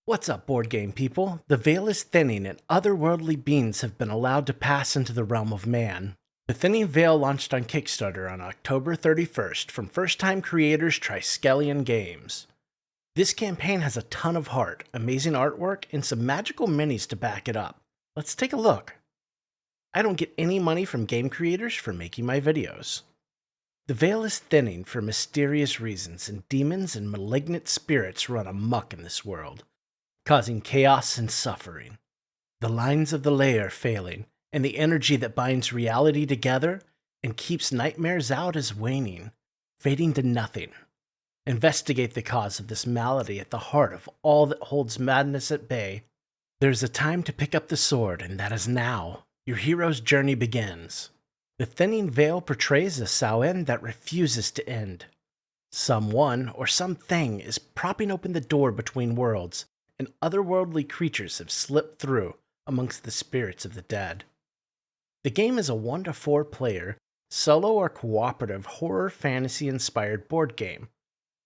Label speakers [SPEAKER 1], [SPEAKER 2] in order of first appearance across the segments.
[SPEAKER 1] What's up, board game people? The veil is thinning and otherworldly beings have been allowed to pass into the realm of man. The Thinning Veil launched on Kickstarter on October 31st from first-time creators Triskelion Games. This campaign has a ton of heart, amazing artwork, and some magical minis to back it up. Let's take a look. I don't get any money from game creators for making my videos. The veil is thinning for mysterious reasons, and demons and malignant spirits run amok in this world, causing chaos and suffering. The lines of the lay are failing, and the energy that binds reality together and keeps nightmares out is waning, fading to nothing. Investigate the cause of this malady at the heart of all that holds madness at bay. There's a time to pick up the sword, and that is now. Your hero's journey begins. The Thinning Veil portrays a Samhain that refuses to end. Someone or something is propping open the door between worlds, and otherworldly creatures have slipped through amongst the spirits of the dead. The game is a 1 to 4 player, solo or cooperative horror fantasy inspired board game,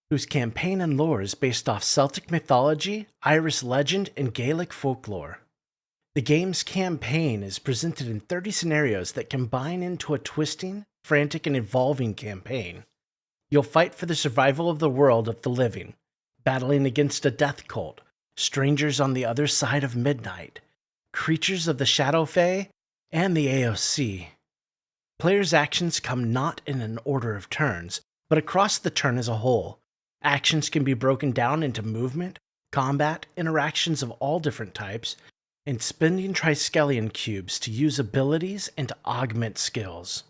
[SPEAKER 1] whose campaign and lore is based off Celtic mythology, Irish legend, and Gaelic folklore. The game's campaign is presented in 30 scenarios that combine into a twisting, frantic, and evolving campaign. You'll fight for the survival of the world of the living, battling against a death cult, strangers on the other side of midnight, creatures of the Shadow Fae, and the AOC. Players' actions come not in an order of turns, but across the turn as a whole. Actions can be broken down into movement, combat, interactions of all different types, and spending Triskelion cubes to use abilities and to augment skills.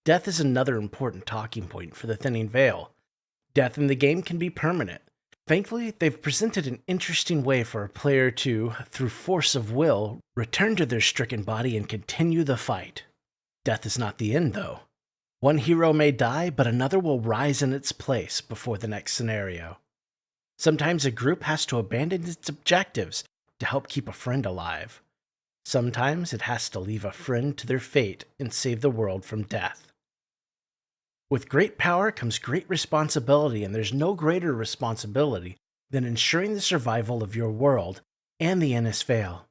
[SPEAKER 1] Death is another important talking point for the Thinning Veil. Death in the game can be permanent. Thankfully, they've presented an interesting way for a player to, through force of will, return to their stricken body and continue the fight. Death is not the end, though. One hero may die, but another will rise in its place before the next scenario. Sometimes a group has to abandon its objectives to help keep a friend alive. Sometimes it has to leave a friend to their fate and save the world from death. With great power comes great responsibility, and there's no greater responsibility than ensuring the survival of your world and the Innis Vale.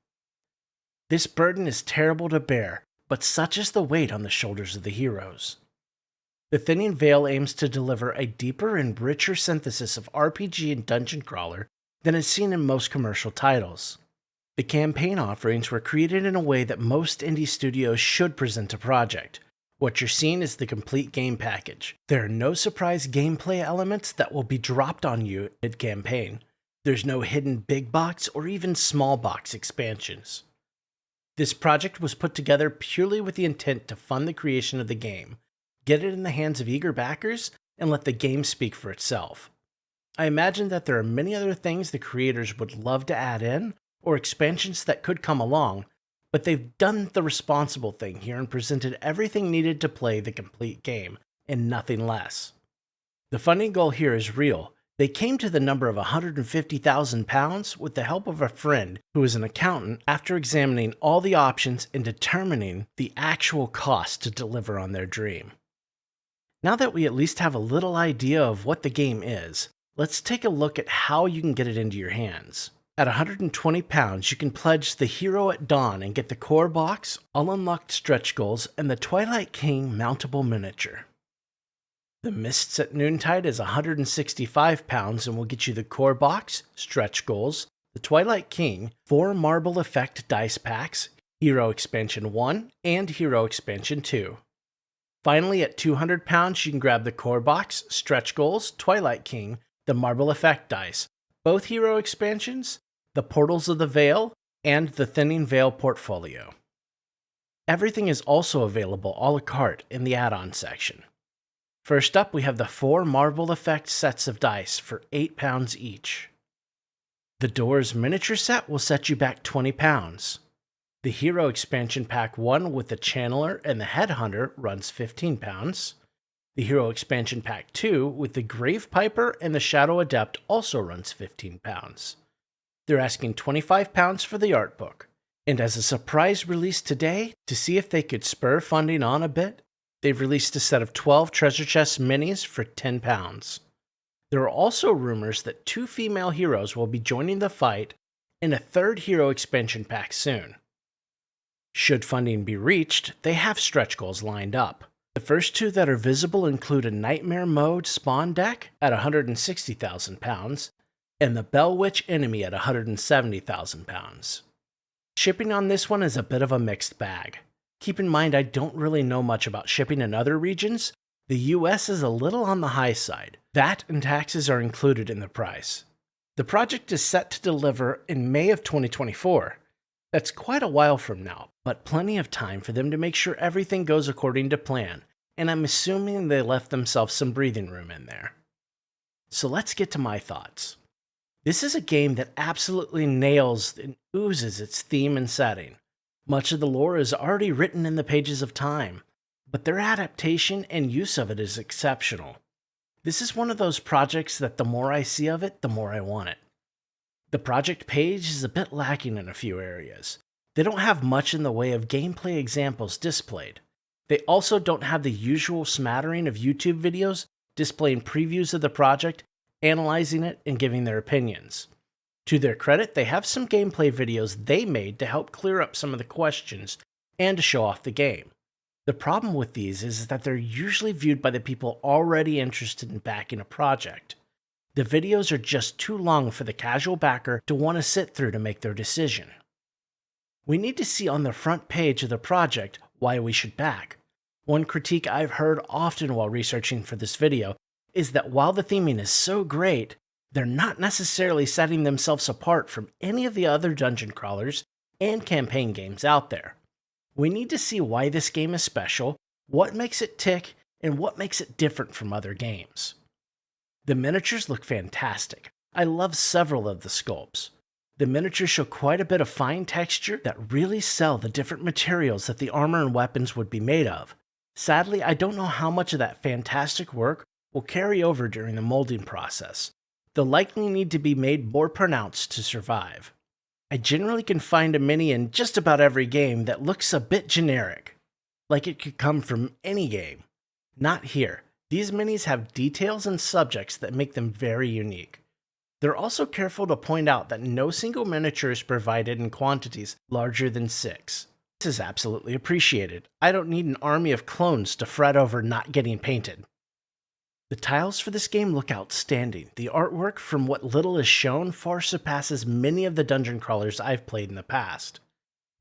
[SPEAKER 1] This burden is terrible to bear, but such is the weight on the shoulders of the heroes. The Thinning Veil aims to deliver a deeper and richer synthesis of RPG and dungeon crawler than is seen in most commercial titles. The campaign offerings were created in a way that most indie studios should present a project. What you're seeing is the complete game package. There are no surprise gameplay elements that will be dropped on you mid-campaign. There's no hidden big box or even small box expansions. This project was put together purely with the intent to fund the creation of the game, get it in the hands of eager backers, and let the game speak for itself. I imagine that there are many other things the creators would love to add in, or expansions that could come along, but they've done the responsible thing here and presented everything needed to play the complete game, and nothing less. The funding goal here is real. They came to the number of £150,000 with the help of a friend who is an accountant after examining all the options and determining the actual cost to deliver on their dream. Now that we at least have a little idea of what the game is, let's take a look at how you can get it into your hands. At £120, you can pledge the Hero at Dawn and get the core box, all unlocked stretch goals, and the Twilight King mountable miniature. The Mists at Noontide is £165 and will get you the core box, stretch goals, the Twilight King, 4 Marble Effect dice packs, Hero Expansion 1, and Hero Expansion 2. Finally, at £200, you can grab the core box, stretch goals, Twilight King, the Marble Effect dice, both Hero Expansions, the Portals of the Veil, and the Thinning Veil portfolio. Everything is also available a la carte in the add-on section. First up, we have the 4 Marble Effect sets of dice for £8 each. The Doors miniature set will set you back £20. The Hero Expansion Pack 1 with the Channeler and the Headhunter runs £15. The Hero Expansion Pack 2 with the Gravepiper and the Shadow Adept also runs £15. They're asking £25 for the art book. And as a surprise release today, to see if they could spur funding on a bit, they've released a set of 12 Treasure Chest minis for £10. There are also rumors that 2 female heroes will be joining the fight in a 3rd hero expansion pack soon. Should funding be reached, they have stretch goals lined up. The first 2 that are visible include a Nightmare Mode spawn deck at £160,000 and the Bell Witch enemy at £170,000. Shipping on this one is a bit of a mixed bag. Keep in mind I don't really know much about shipping in other regions. The US is a little on the high side. That and taxes are included in the price. The project is set to deliver in May of 2024. That's quite a while from now, but plenty of time for them to make sure everything goes according to plan, and I'm assuming they left themselves some breathing room in there. So let's get to my thoughts. This is a game that absolutely nails and oozes its theme and setting. Much of the lore is already written in the pages of time, but their adaptation and use of it is exceptional. This is one of those projects that the more I see of it, the more I want it. The project page is a bit lacking in a few areas. They don't have much in the way of gameplay examples displayed. They also don't have the usual smattering of YouTube videos displaying previews of the project, analyzing it, and giving their opinions. To their credit, they have some gameplay videos they made to help clear up some of the questions and to show off the game. The problem with these is that they're usually viewed by the people already interested in backing a project. The videos are just too long for the casual backer to want to sit through to make their decision. We need to see on the front page of the project why we should back. One critique I've heard often while researching for this video is that while the theming is so great, they're not necessarily setting themselves apart from any of the other dungeon crawlers and campaign games out there. We need to see why this game is special, what makes it tick, and what makes it different from other games. The miniatures look fantastic. I love several of the sculpts. The miniatures show quite a bit of fine texture that really sell the different materials that the armor and weapons would be made of. Sadly, I don't know how much of that fantastic work will carry over during the molding process. They'll likely need to be made more pronounced to survive. I generally can find a mini in just about every game that looks a bit generic, like it could come from any game. Not here. These minis have details and subjects that make them very unique. They're also careful to point out that no single miniature is provided in quantities larger than 6. This is absolutely appreciated. I don't need an army of clones to fret over not getting painted. The tiles for this game look outstanding. The artwork, from what little is shown, far surpasses many of the dungeon crawlers I've played in the past.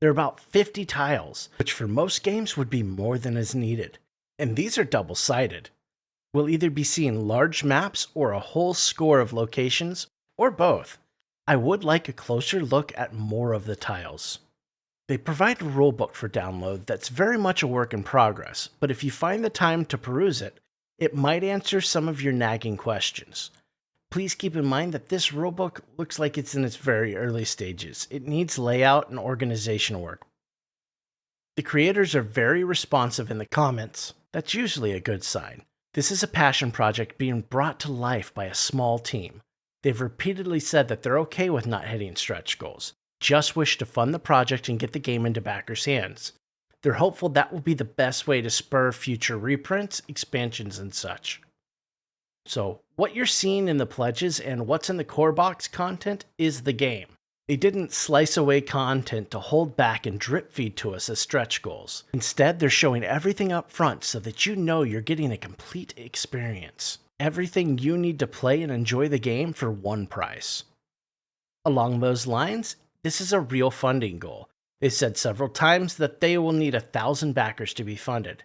[SPEAKER 1] There are about 50 tiles, which for most games would be more than is needed, and these are double-sided. We'll either be seeing large maps or a whole score of locations, or both. I would like a closer look at more of the tiles. They provide a rulebook for download that's very much a work in progress, but if you find the time to peruse it, it might answer some of your nagging questions. Please keep in mind that this rulebook looks like it's in its very early stages. It needs layout and organizational work. The creators are very responsive in the comments. That's usually a good sign. This is a passion project being brought to life by a small team. They've repeatedly said that they're okay with not hitting stretch goals, just wish to fund the project and get the game into backers' hands. They're hopeful that will be the best way to spur future reprints, expansions, and such. So, what you're seeing in the pledges and what's in the core box content is the game. They didn't slice away content to hold back and drip feed to us as stretch goals. Instead, they're showing everything up front so that you know you're getting a complete experience. Everything you need to play and enjoy the game for one price. Along those lines, this is a real funding goal. They said several times that they will need 1,000 backers to be funded.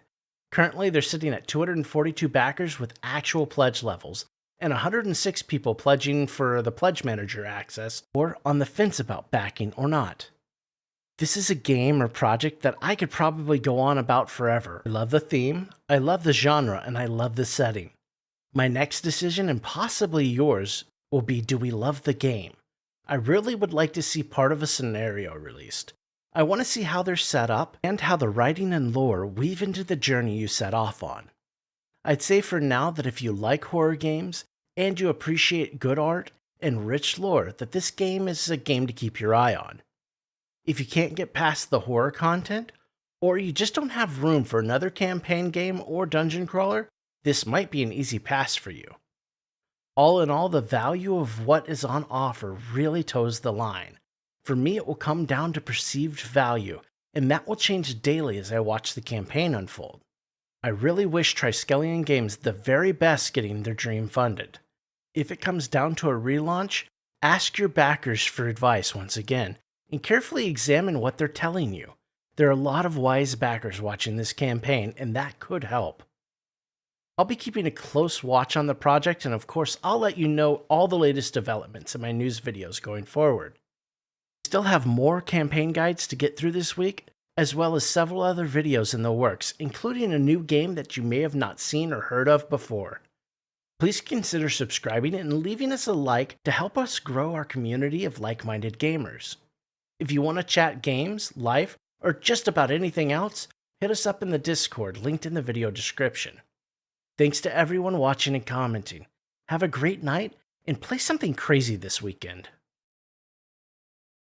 [SPEAKER 1] Currently, they're sitting at 242 backers with actual pledge levels, and 106 people pledging for the Pledge Manager access, or on the fence about backing or not. This is a game or project that I could probably go on about forever. I love the theme, I love the genre, and I love the setting. My next decision, and possibly yours, will be, do we love the game? I really would like to see part of a scenario released. I want to see how they're set up, and how the writing and lore weave into the journey you set off on. I'd say for now that if you like horror games, and you appreciate good art and rich lore, that this game is a game to keep your eye on. If you can't get past the horror content, or you just don't have room for another campaign game or dungeon crawler, this might be an easy pass for you. All in all, the value of what is on offer really toes the line. For me, it will come down to perceived value, and that will change daily as I watch the campaign unfold. I really wish Triskelion Games the very best getting their dream funded. If it comes down to a relaunch, ask your backers for advice once again, and carefully examine what they're telling you. There are a lot of wise backers watching this campaign, and that could help. I'll be keeping a close watch on the project, and of course, I'll let you know all the latest developments in my news videos going forward. We still have more campaign guides to get through this week, as well as several other videos in the works, including a new game that you may have not seen or heard of before. Please consider subscribing and leaving us a like to help us grow our community of like-minded gamers. If you want to chat games, life, or just about anything else, hit us up in the Discord linked in the video description. Thanks to everyone watching and commenting. Have a great night, and play something crazy this weekend.